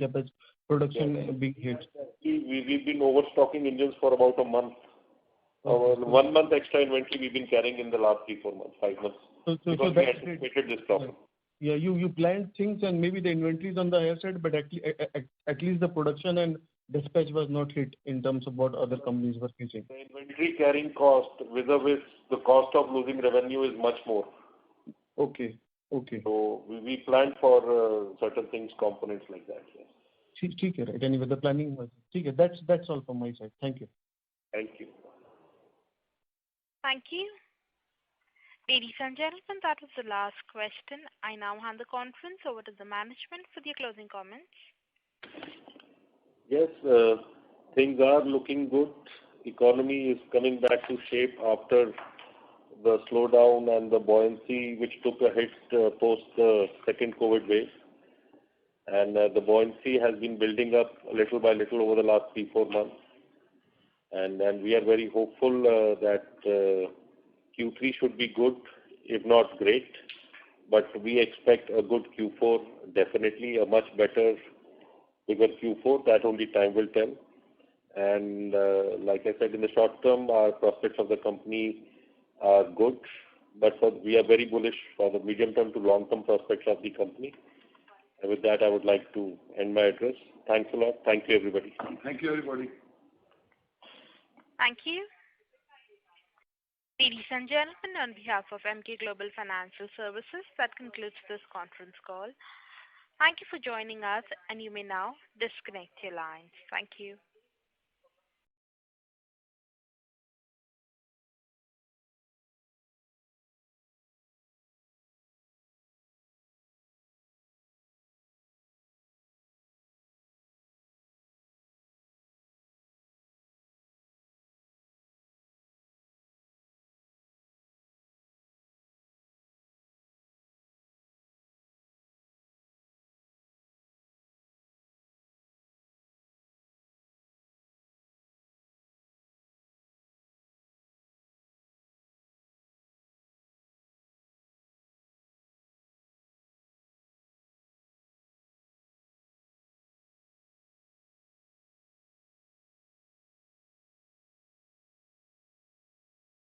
Speaker 15: being hit.
Speaker 3: We've been overstocking engines for about a month. 1 month extra inventory we've been carrying in the last 3-4 months, 5 months. Because we anticipated this problem.
Speaker 15: Yeah, you planned things and maybe the inventory is on the higher side, but at least the production and dispatch was not hit in terms of what other companies were facing.
Speaker 3: The inventory carrying cost vis-a-vis the cost of losing revenue is much more.
Speaker 15: Okay.
Speaker 3: So we planned for certain things, components like that. Yes.
Speaker 15: Okay, right. Anyway, the planning was. Okay, that's all from my side. Thank you.
Speaker 3: Thank you.
Speaker 1: Thank you. Ladies and gentlemen, that was the last question. I now hand the conference over to the management for their closing comments.
Speaker 3: Yes, things are looking good. Economy is coming back to shape after the slowdown and the buoyancy which took a hit post the second COVID wave. And the buoyancy has been building up little by little over the last 3-4 months. And we are very hopeful that Q3 should be good, if not great. But we expect a good Q4, definitely a much better, bigger Q4. That only time will tell. And like I said, in the short term, our prospects of the company are good, but we are very bullish for the medium term to long term prospects of the company. And with that, I would like to end my address. Thanks a lot. Thank you, everybody.
Speaker 5: Thank you, everybody.
Speaker 1: Thank you. Ladies and gentlemen, on behalf of Emkay Global Financial Services, that concludes this conference call. Thank you for joining us, and you may now disconnect your lines. Thank you.